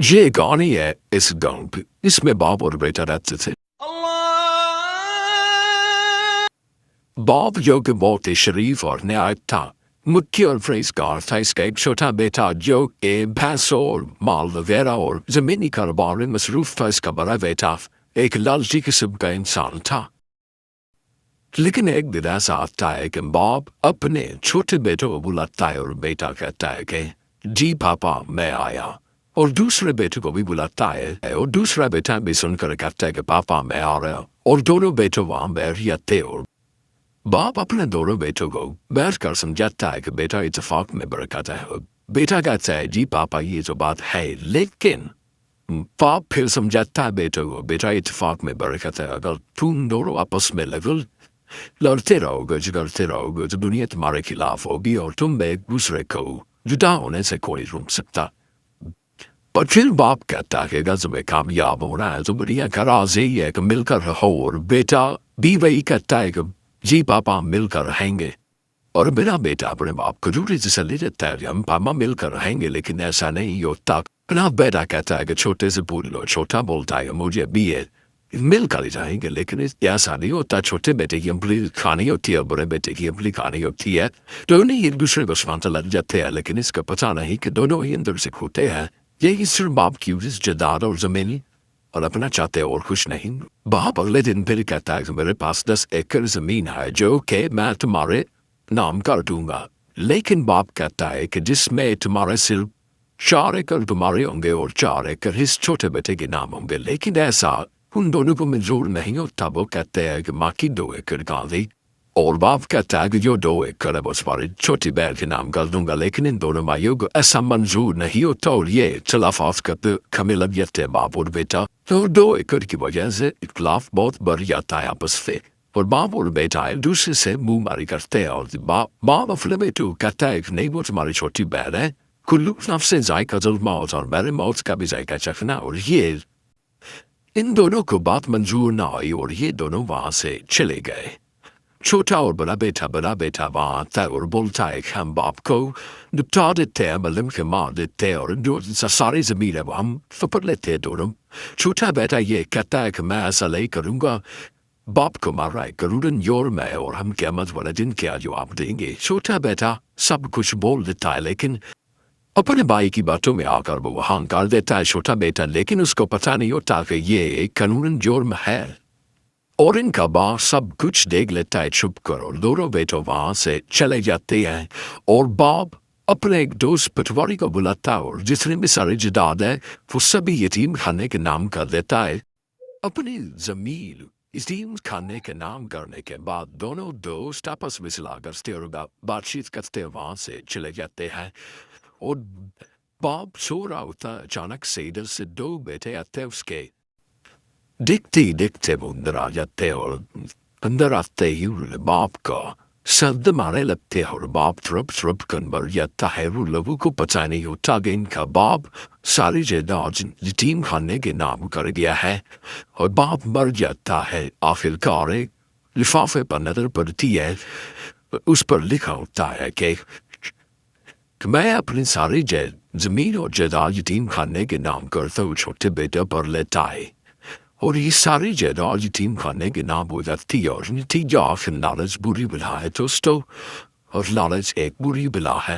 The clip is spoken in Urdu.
یہ کہانی ہے اس گاؤں پہ، اس میں باپ اور بیٹا رہتے تھے۔ باپ جو کہ بہت ہی شریف اور نہایت تھا، مکھی اور پرہیزگار تھا۔ اس کا ایک چھوٹا بیٹا جو کہ بھینسوں اور مال وغیرہ اور زمینی کاروبار میں مصروف تھا۔ اس کا بڑا بیٹا ایک لالچی قسم کا انسان تھا۔ لیکن ایک دن ایسا آتا ہے کہ باپ اپنے چھوٹے بیٹوں کو بلاتا ہے اور بیٹا کہتا ہے کہ جی پاپا میں آیا، اور دوسرے بیٹے کو بھی بلاتا ہے اور دوسرا بیٹا بھی سن کر کہتا ہے کہ پاپا میں آ رہا، اور دونوں بیٹوں وہاں بیٹھ جاتے۔ اور باپ اپنے دونوں بیٹوں کو بیٹھ کر سمجھاتا ہے کہ بیٹا اتفاق میں برکت ہے۔ بیٹا کہتا ہے جی پاپا یہ تو بات ہے، لیکن باپ پھر سمجھاتا ہے بیٹوں کو بیٹا اتفاق میں برکت ہے، اگر تم دونوں آپس میں لڑتے رہو گے جگڑتے رہو گے تو دنیا تمہارے خلاف ہوگی اور تم ایک دوسرے کو جدا ہونے سے کوئی روک سکتا۔ پر پھر باپ کہتا ہے کہ اگر تمہیں کامیاب ہونا ہے تو دنیا کا راز یہی ہے کہ مل کر رہو، اور بیٹا بھی وہی کہتا ہے کہ جی پاپا مل کر رہیں گے، اور میرا بیٹا اپنے باپ کو جھوٹی تسلی دیتا ہے کہ ہم پاپا مل کر رہیں گے، لیکن ایسا نہیں ہوتا۔ اپنا بیٹا کہتا ہے کہ چھوٹے سے پوچھ لو، چھوٹا بولتا ہے مجھے بھی ہے مل کر جائیں گے، لیکن ایسا نہیں ہوتا۔ چھوٹے بیٹے کی امپلی کھانی ہوتی ہے، بڑے بیٹے کی امپلی کھانی ہوتی ہے، دونوں ایک دوسرے کو سمجھتے لگ جاتے ہیں، لیکن اس کا پتہ نہیں کہ دونوں ہی اندر سے کھوتے ہیں۔ یہی صرف باپ کی جائیداد اور زمین اور اپنا چاہتے اور کچھ نہیں۔ باپ اگلے دن پھر کہتا ہے کہ میرے پاس 10 ایکڑ زمین ہے جو کہ میں تمہارے نام کر دوں گا، لیکن باپ کہتا ہے کہ جس میں تمہارے صرف 4 ایکڑ تمہارے ہوں گے اور 4 ایکڑ اس چھوٹے بیٹے کے نام ہوں گے، لیکن ایسا ان دونوں کو منظور نہیں ہوتا۔ وہ کہتے ہیں کہ ماں کی 2 ایکڑ گاندھی، اور باپ کہتا ہے کہ جو 2 ایکڑ ہے وہ تمہاری چھوٹی بہن کے نام کر دوں گا، لیکن ان دونوں بھائیوں کو ایسا منظور نہیں ہوتا، اور یہ اختلافات کمی لگ جاتے ہیں باپ اور بیٹا، تو 2 ایکڑ کی وجہ سے اختلاف بہت بڑھ جاتا ہے آپس سے، اور باپ اور بیٹا ایک دوسرے سے منہ ماری کرتے ہیں۔ اور باپ اپنے بیٹوں کہتا ہے کہ نہیں وہ تمہاری چھوٹی بہن ہے، کلو نفس ذائقہ الموت، اور میرے موت کا بھی ذائقہ چکھنا، اور یہ ان دونوں کو بات منظور نہ ہوئی اور یہ دونوں وہاں سے چلے گئے۔ چھوٹا اور بڑا بیٹا وہاں آتا ہے اور بولتا ہے کہ ہم باپ کو نپٹا دیتے ہیں، ملم کے مار دیتے ہیں، اور جو ساری زمین ہے وہ ہم پکڑ لیتے ہیں دونوں۔ چھوٹا بیٹا یہ کہتا ہے کہ میں ایسا نہیں کروں گا، باپ کو مار رہا ہے کرودن یورم ہے، اور ہم قیامت والے دن کیا جواب دیں گے۔ چھوٹا بیٹا سب کچھ بول دیتا ہے، لیکن اپنے بھائی کی باتوں میں آ کر وہ وہاں کر دیتا ہے چھوٹا بیٹا، لیکن اس کو پتہ نہیں ہوتا کہ یہ ایک قانون جرم ہے، اور ان کا باپ سب کچھ دیکھ لیتا ہے چھپ کر، اور دونوں بیٹوں وہاں سے چلے جاتے ہیں۔ اور باپ اپنے ایک دوست پٹواری کو بلاتا ہے اور جتنے بھی سارے جائیداد ہے وہ سبھی یتیم خانے کے نام کر دیتا ہے۔ اپنی زمین یتیم خانے کے نام کرنے کے بعد دونوں دوست آپس میں صلاح کرتے اور بات چیت کرتے وہاں سے چلے جاتے ہیں۔ اور باپ سو رہا ہوتا، اچانک سے ادھر سے 2 بیٹے آتے اس کے، دیکھتے وہ اندر آ جاتے، اور اندر آتے ہی باپ کا سرد مارے لگتے ہیں، اور باپ ترپ کر مر جاتا ہے۔ وہ لوگوں کو پتہ نہیں ہوتا کہ ان کا باپ ساری جائیداد یتیم خانے کے نام کر گیا ہے، اور باپ مر جاتا ہے۔ آخر کار ایک لفافے پر نظر پڑتی ہے، اس پر لکھا ہوتا ہے کہ میں اپنی ساری زمین اور جائیداد یتیم خانے کے نام کرتا ہوں، چھوٹے بیٹے پر لیتا ہے، اور یہ ساری جائیداد یتیم خانے کے نام ہو جاتی ہے۔ اور نتیجہ آخر لالچ بری بلا ہے دوستو، اور لالچ ایک بری بلا ہے۔